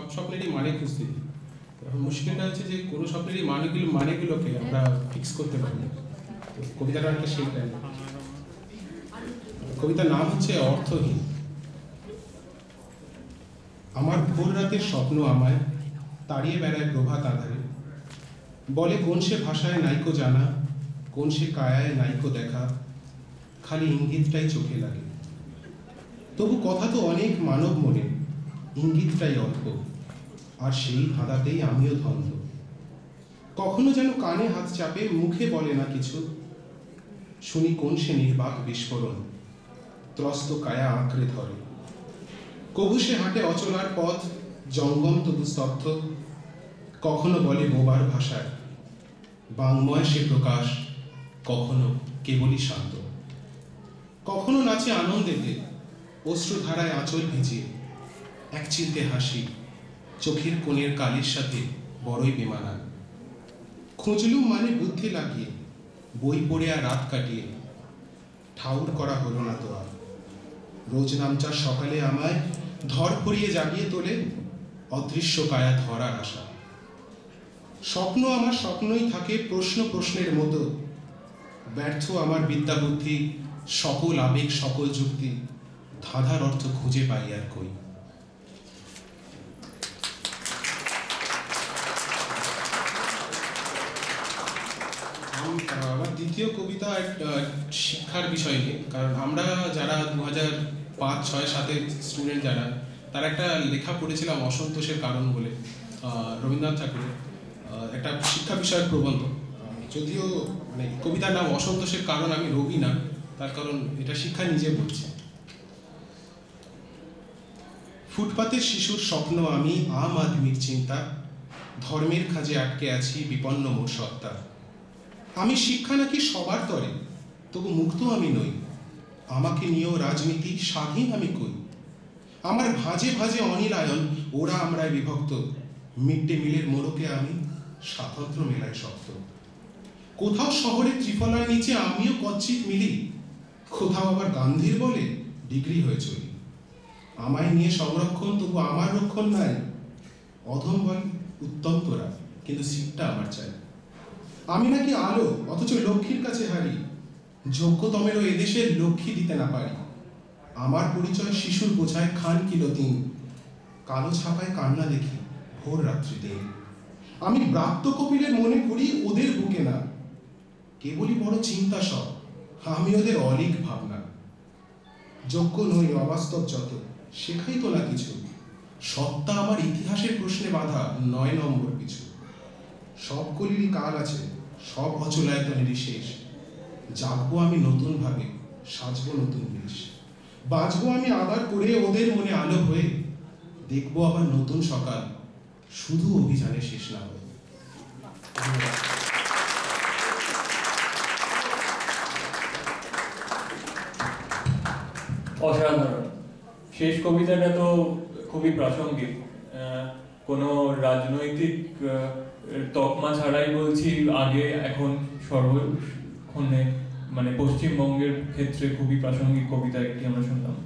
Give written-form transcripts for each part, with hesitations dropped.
সব স্বপ্নেরই মানে খুঁজতে দিই। এখন মুশকিলটা হচ্ছে যে কোনো স্বপ্নেরই মানেগুলোকে আমরা ফিক্স করতে পারি না। তো কবিতাটা একটা সেই টাইম। কবিতার নাম হচ্ছে অর্থহীন। আমার ভোর রাতের স্বপ্ন আমায় তাড়িয়ে বেড়ায় প্রভাত আধারে, বলে কোন সে ভাষায় নাইকো জানা, কোন সে কায়ায় নাইকো দেখা, খালি ইঙ্গিতটাই চোখে লাগে। তবু কথা তো অনেক মানব মনে, ইঙ্গিতটাই অল্প, আর সেই ধাঁধাতেই আমিও ধন্ধ। কখনো যেন কানে হাত চাপে, মুখে বলে না কিছু, শুনি কোন সে নির্বাক বিস্ফোরণ, ত্রস্ত কায়া আঁকড়ে ধরে। কবু সে হাঁটে অচলার পথ, জঙ্গম তবু স্তব্ধ, কখনো বলে বোবার ভাষায়, বাংময় সে প্রকাশ, কখনো কেবলই শান্ত। কখনো নাচে আনন্দেতে, অশ্রুধারায় আঁচল ভিজিয়ে, এক চিলতে হাসি, চোখের কোণের কালির সাথে বড়ই বেমানান। খুঁজলুম মানে বুদ্ধি লাগিয়ে, বই পড়ে আর রাত কাটিয়ে, ঠাউর করা হলো না তো আর। রোজ নামচার সকালে আমায় ধর পড়িয়ে জাগিয়ে তোলে অদৃশ্য কায়া ধরার আশা। স্বপ্ন আমার স্বপ্নই থাকে প্রশ্ন প্রশ্নের মতো, ব্যর্থ আমার বিদ্যা বুদ্ধি, সকল আবেগ সকল যুক্তি, ধাঁধার অর্থ খুঁজে পাই আর কই। আমার দ্বিতীয় কবিতা শিক্ষার বিষয় নিয়ে, কারণ আমরা যারা 2005-06-07 স্টুডেন্ট যারা, তারা একটা লেখা পড়েছিলাম অসন্তোষের কারণ বলে, রবীন্দ্রনাথ ঠাকুরের একটা শিক্ষা বিষয়ক প্রবন্ধ। যদিও মানে কবিতার নাম অসন্তোষের কারণ, আমি রবি না, তার কারণ এটা শিক্ষা নিজে বলছে। ফুটপাতের শিশুর স্বপ্ন আমি, আম আদমির চিন্তা, ধর্মের খাজে আটকে আছি বিপন্ন মোর সত্তা। আমি শিক্ষা নাকি সবার তরে, তবু মুক্ত আমি নই, আমাকে নিয়েও রাজনীতি স্বাধীন আমি কই। আমার ভাঁজে ভাঁজে অনিলায়ন, ওরা আমরাই বিভক্ত, মিড ডে মিলের মোড়কে আমি স্বাতন্ত্র মেলায় শক্ত। কোথাও শহরে ত্রিফলার নিচে আমিও কচ্ছিত মিলি, কোথাও আবার গান্ধীর বলে ডিগ্রি হয়ে চলি। আমায় নিয়ে সংরক্ষণ, তবু আমার রক্ষণ নাই, অধম বল উত্তম তোরা, কিন্তু সিটটা আমার চাই। আমি নাকি আলো, অথচ লক্ষ্মীর কাছে হারি, যোগ্যতমেরও এদেশের লক্ষ্মী দিতে না পারি। আমার পরিচয় শিশুর বোঝায় খান কিলো দিন, কালো ছাপায় কান্না দেখি ভোর রাত্রিতে। আমি ব্রাত্য কপিলের মনে করি ওদের বুকে না, কেবলই বড় চিন্তা সব, আমি ওদের অলিক ভাবনা। যোগ্য নই অবাস্তব যত, শেখাই তো না কিছু, সত্তা আমার ইতিহাসের প্রশ্নে বাধা 9 নম্বর পিছু। সব কলিরই কাল আছে, সব অচলায়তনেরই শেষ, জাগবো আমি নতুন ভাবে, সাজবো নতুন বেশ, বাঁচবো আমি আবার করে ওদের মনে আলো হয়ে, দেখবো আবার নতুন সকাল, শুধু অভিযানে শেষ না হয়ে। অসাধারণ। শেষ কবিতাটা তো খুবই প্রাসঙ্গিক, কোনো রাজনৈতিক তকমা ছাড়াই বলছি, আগে এখন সর্বক্ষণে মানে পশ্চিমবঙ্গের ক্ষেত্রে খুবই প্রাসঙ্গিক কবিতা একটি আমরা শুনলাম।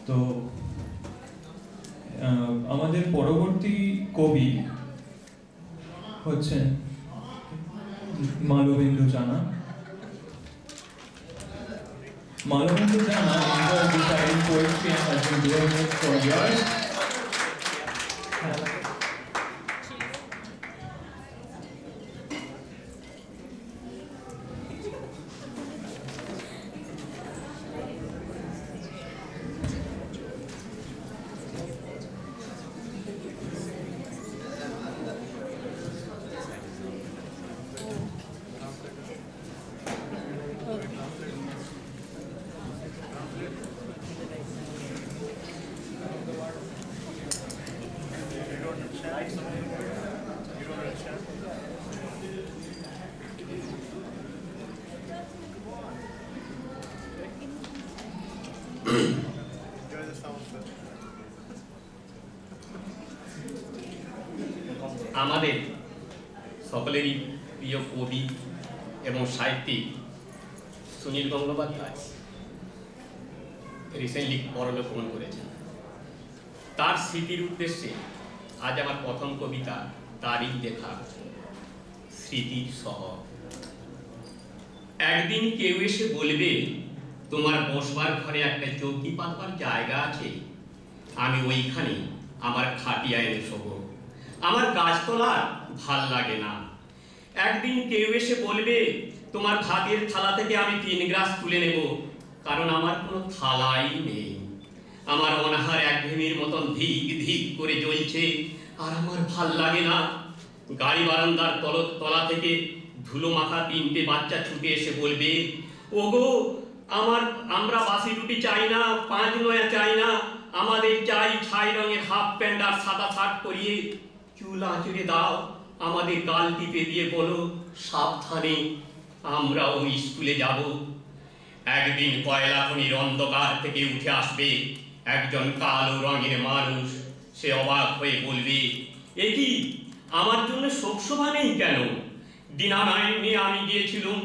তো আমাদের পরবর্তী কবি হচ্ছেন মালবিন্দু জানা। Malavindu Jana enjoyed reciting poetry and has been doing it for years. আমাদের সকলেরই প্রিয় কবি এবং সাহিত্যিক সুনীল গঙ্গোপাধ্যায় রিসেন্টলি পরলোক গমন করেছেন। তার স্মৃতির উদ্দেশ্যে আজ আমার প্রথম কবিতা তারিখ দেখা, স্মৃতির শহর। একদিন কেউ এসে বলবে, তোমার বসবার ঘরে একটা চৌকি পাতবার জায়গা আছে, আমি ওইখানে আমার খাটিয়া এনে শোব। আমার গাছতলা ভাল লাগে না। একদিন কেউ এসে বলবে, তোমার ভাতের থালা থেকে আমি 3 গ্রাস তুলে নেব, কারণ আমার কোনো থালাই নেই। আমার অনাহার একঘেয়েমির মতন ধিক ধিক করে জ্বলছে, আর আমার ভাল লাগে না। গাড়ি বারান্দার তলা থেকে ধুলো মাখা 3টে বাচ্চা ছুটে এসে বলবে, ওগো আমরা বাসি রুটি চাই না, 5 নয়া চাই না, আমাদের চাই ছাই রঙের হাফ প্যান্ট আর সাদা শার্ট পরিয়ে। চুল আঁচড়ে দাও, আমাদের গাল টিপে দিয়ে বলো, সাবধানে আমরাও স্কুলে যাব। একদিন কয়লা খনির অন্ধকার থেকে উঠে আসবে একজন কালো রঙের মানুষ। সে অবাক হয়ে বলবে, এ কি, আমার জন্য শোকসভা নেই কেন? দিনানাইনে আমি গিয়েছিলাম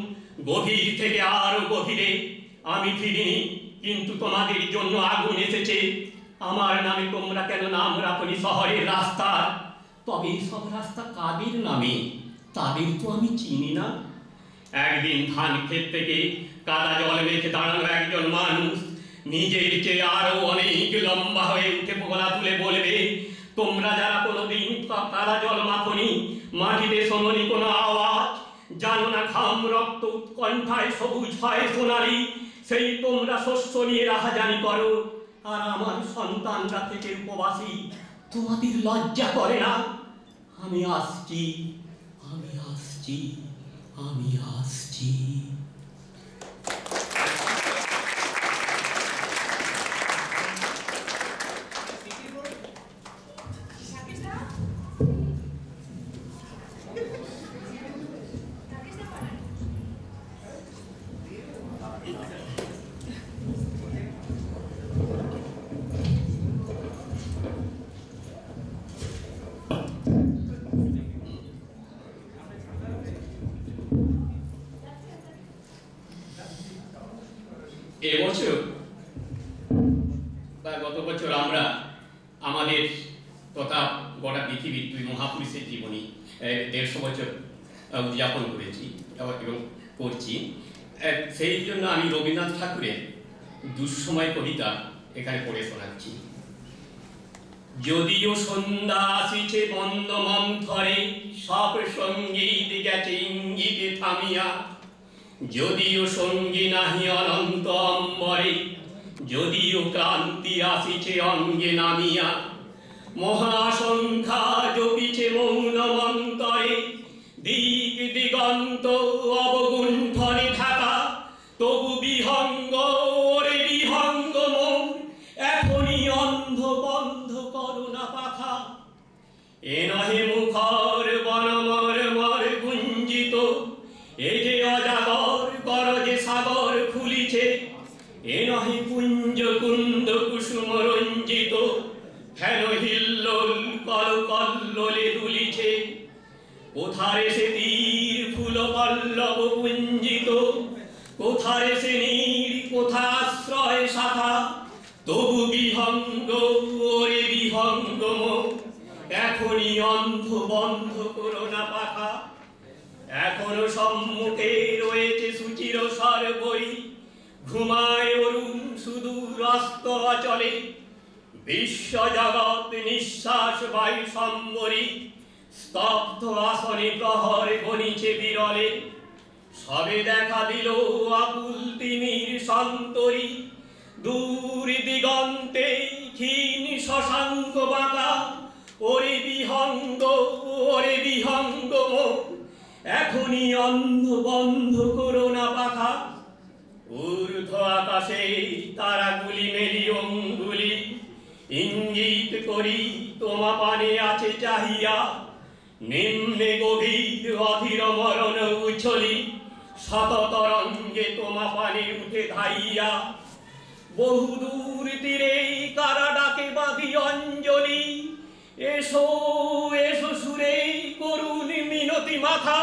গভীর থেকে আরো গভীরে, আমি ফিরিনি, কিন্তু তোমাদের জন্য আগুন এসেছে। আমার নামে তোমরা কেন নাম রাখনি শহরের রাস্তার? তবে সব রাস্তা কাদের নামে? তাদের তো আমি চিনি না। একদিন ধান ক্ষেত থেকে কাদা জল মেখে দাঁড়ানো একজন মানুষ নিজের চেয়ে আরো অনেক লম্বা হয়ে উঠে গলা তুলে বলবে, তোমরা যারা কোনোদিন কাদা জল মাখনি, মাটিতে শোনোনি কোনো আওয়াজ, জানো না ঘাম রক্ত উৎকণ্ঠায় সবুজ হয় সোনালি, সেই তোমরা শস্য নিয়ে রাহাজানি করো, আর আমার সন্তানরা থেকে উপবাসী। তোমাদের লজ্জা করে না? আমি আসছি, আমি আসছি, আমি আসছি। এবছর বা গত বছর আমরা আমাদের তথা গোটা পৃথিবীর 2 মহাপুরুষের জীবনী 150 বছর উদযাপন করেছি এবং করছি। সেই জন্য আমি রবীন্দ্রনাথ ঠাকুরের দুঃসময় কবিতা এখানে পড়ে শোনাচ্ছি। যদিও সন্ধ্যা আসিছে বন্ধ মন্থরে, সব সঙ্গীত গেছে ইঙ্গিতে থামিয়া, যদিও সঙ্গী নাহি অনন্ত অম্বরে, যদিও ক্রান্তি আসিছে অঙ্গে নামিয়া, মহাসংখ্যা জপিছে মৌন মন্তরে, দিক দিগন্ত অবগুণ্ঠনে ঢাকা, তবু বিহঙ্গ ওরে বিহঙ্গ মন, এখনই অন্ধ বন্ধ করুণা পাখা। এ নহে মুখর বনমর মর গুঞ্জিত, এ যে অজাগর গরজে সাগর খুলিছে, এ নহে কুঞ্জ কুন্দ কুসুম রঞ্জিত, হেন হিল্লোল কল কল্লোলে দুলিছে, কোথারে সে তীর ফুল পল্লব পুঞ্জিত, কোথারে সে নীর কোথা আশ্রয় শাখা, তবু বিহঙ্গ ওরে বিহঙ্গ মন, এখনই অন্ধ বন্ধ করোনা পাখা। এখনো সম্মুখে রয়েছে সুচির সরবরি, ঘুমায় অরুণ সুদূর অস্ত অচলে, বিশ্ব জগৎ নিঃশ্বাস বায়ু সম্বরি, স্তব্ধ আসনে প্রহর গণিছে বিরলে, সবে দেখা দিল আকুল তিমির সন্তরি, দূর দিগন্তে ক্ষীণ শশাঙ্ক বাঁকা, ওরে বিহঙ্গ ওরে বিহঙ্গ মন, এখনই অন্ধ বন্ধ করোনা পাখা। ঊর্ধ্ব আকাশে তারাগুলি মেলি অঙ্গুলি, ইঙ্গিত করি তোমা পানে আছে চাহিয়া, নিম্নে গভীর অধীর মরণ উছলি, শত তরঙ্গে তোমা পানে উঠে ধাইয়া, বহুদূর তীরে কারা ডাকে বাঁধি অঞ্জলি, এসো এসো সুরে করুণ মিনতি মাথা,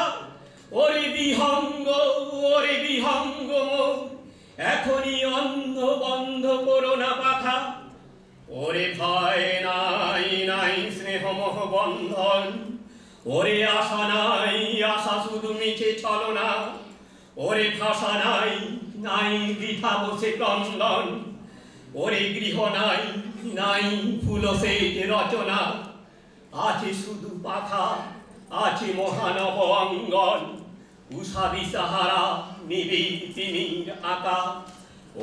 ওরে বিহঙ্গ মন, এখনই অন্ধ বন্ধ করোনা পাখা। ওরে ভয় নাই নাই স্নেহ মোহ বন্ধন, ওরে আশা নাই আশা শুধু মিছে ছলনা, ওরে ভাষা নাই নাই বৃথা বসে ক্রন্দন, ওরে গৃহ নাই নাই ফুলসেজ রচনা, আছে শুধু পাখা আছে মহানব অঙ্গন, উষা দিশাহারা নিবিড় তিমির আকা,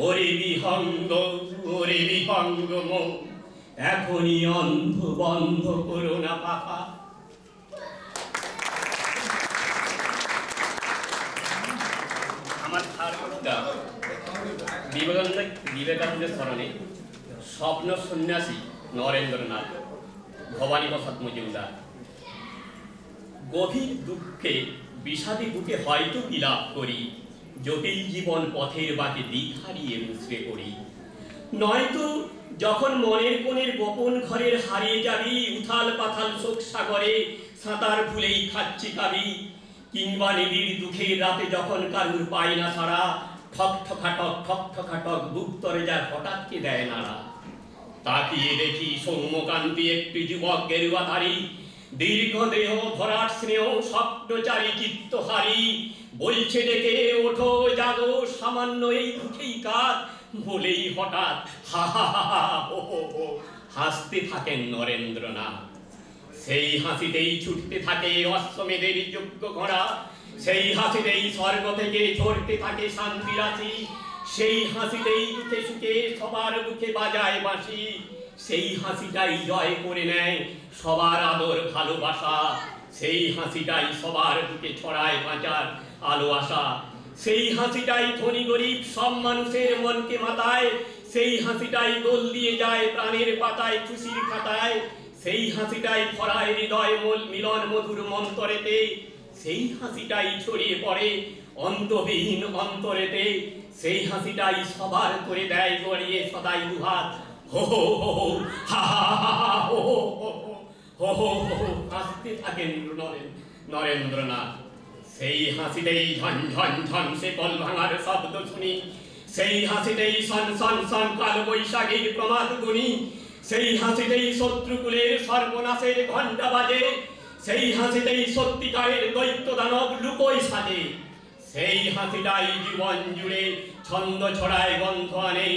ওরে বিহঙ্গ মন, এখনই অন্ধ বন্ধ করো না পাখা। আমার ঠাকুরদা বিবেকানন্দের স্মরণে স্বপ্ন সন্ন্যাসী নরেন্দ্রনাথ ভবানী প্রসাদ মজুমদার। গভীর দুঃখে বিষাদে বুকে হয়তো বিলাপ করি, জটিল জীবন পথের বাঁকে দিক হারিয়ে মুচড়ে পড়ি, নয়তো যখন মনের কোণের গোপন ঘরের হারিয়ে যাবি, উথাল পাথাল শোক সাগরে সাঁতার ভুলেই খাচ্ছি কাবি, কিংবা নিবিড় দুঃখের রাতে যখন কারুর পাই না ছাড়া, ঠক ঠকাটক বুক তরে যার হঠাৎকে দেয় নাড়া। তাকিয়ে দেখি সৌম্যকান্তি একটি যুবক গেরুয়াধারী, দীর্ঘ দেহ ভরাট স্নেহ স্বপ্নচারী চিত্তহারী, বলছে ডেকে ওঠো জাগো সামান্য এই দুঃখেই কাজ, বলেই হঠাৎ হা হা হা হো হো হো হাসতে থাকেন নরেন্দ্রনাথ। সেই হাসিতেই ছুটতে থাকে অশ্বমেধের যোগ্য ঘোড়া, সেই হাসিতেই স্বর্গ থেকে ঝরতে থাকে শান্তি রাশি, সেই হাসিতেই দুঃখে সুখে সবার মুখে বাজায় বাঁশি, সেই হাসিটাই জয় করে নেয় সবার আদর ভালোবাসা, সেই হাসিটাই সবার বুকে ছড়ায় বাঁচার আলো আশা, সেই হাসিটাই ধনী গরিব সব মানুষের মনকে মাতায়, সেই হাসিটাই দোল দিয়ে যায় প্রাণের পাতায় খুশির খাতায়, সেই হাসিটাই ভরায় হৃদয় মিলন মধুর মন্তরেতে, সেই হাসিটাই ছড়িয়ে পড়ে অন্তহীন অন্তরেতে, সেই হাসিটাই সবার করে দেয় গড়িয়ে সদাই দুহাত, হো হো হো হা হা হা হো হো হো হো হো হাসতে থাকেন নরেন্দ্রনাথ। সেই হাসিতেই ঝন ঝন ঝন সে কল ভাঙার শব্দ শুনি, সেই হাসিতেই সন সন সন কাল বৈশাখীর প্রমাদ গুনি, সেই হাসিতেই শত্রুকুলের সর্বনাশের ঘণ্টা বাজে, সেই হাসিতেই সত্যিকারের দৈত্য দানব লুকোয় সাজে, সেই হাসিটাই জীবন জুড়ে ছন্দ ছড়ায় গন্ধ আনে,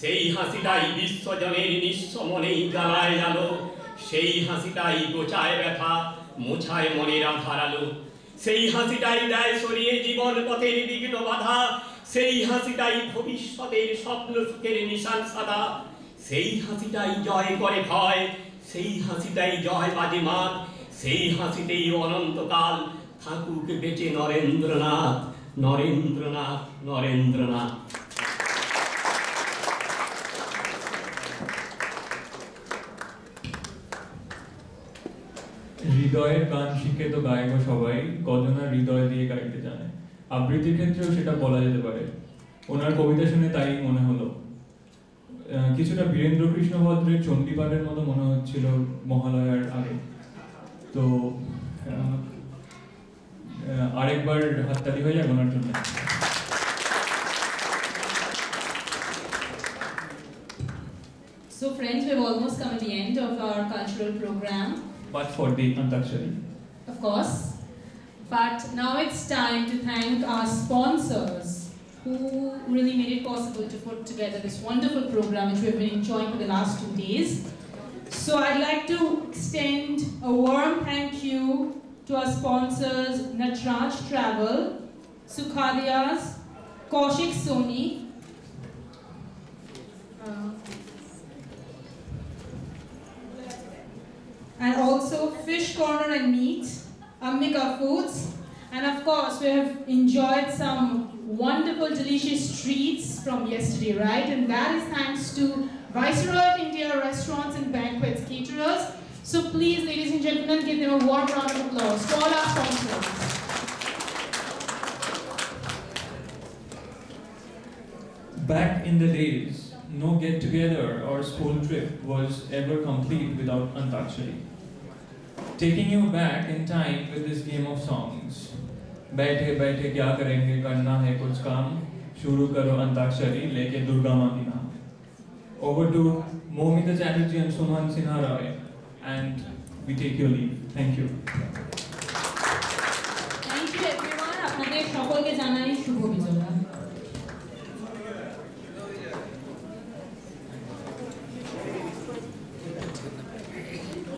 সেই হাসিটাই বিশ্বজনের নিঃস্ব মনেই জ্বালায় আলো, সেই হাসিটাই গোছায় ব্যথা মোছায় মনের আধার আলো, সেই হাসিটাই দেয় সরিয়ে জীবন পথের বিঘ্ন বাধা, সেই হাসিটাই ভবিষ্যতের স্বপ্ন সুখের নিশান সাদা, সেই হাসিটাই জয় করে ভয়, সেই হাসিটাই জয় বাজে মাত, সেই হাসিতেই অনন্তকাল থাকুক বেঁচে নরেন্দ্রনাথ নরেন্দ্রনাথ নরেন্দ্রনাথ। হৃদয়ের গান শিখে তো গাইব সবাই, কজনা হৃদয় দিয়ে গাইতে জানে। আবৃত্তির ক্ষেত্রেও সেটা বলা যেতে পারে। ওনার কবিতা শুনে তাই মনে হলো, কিছুটা বীরেন্দ্র কৃষ্ণ ভদ্রের চণ্ডীপাঠের মতো মনে হচ্ছিল মহালয়ার আগে। তো আরেকবার হাততালি হয়ে যাক ওনার জন্য। So friends, we've almost come at the end of our cultural program. But for the Antakshari. Of course. But now it's time to thank our sponsors who really made it possible to put together this wonderful program which we've been enjoying for the last 2 days. So I'd like to extend a warm thank you to our sponsors Natraj Travel, Sukhadias, Kaushik Soni, and also Fish Corner and Meat, Ambika Foods, and of course we have enjoyed some wonderful delicious treats from yesterday, right? And that is thanks to Viceroy of India Restaurants and Banquets Caterers. So please, ladies and gentlemen, give them a warm round of applause to all our sponsors. Back in the days, no get-together or school trip was ever complete without Antakshari. Taking you back in time with this game of songs. बैठे बैठे क्या करेंगे, करना है कुछ काम, शुरू करो अंताक्षरी लेके दुर्गा माँ की नाम. Over to Momita Chatterjee and Suman Sinha Roy, and we take your leave. Thank you.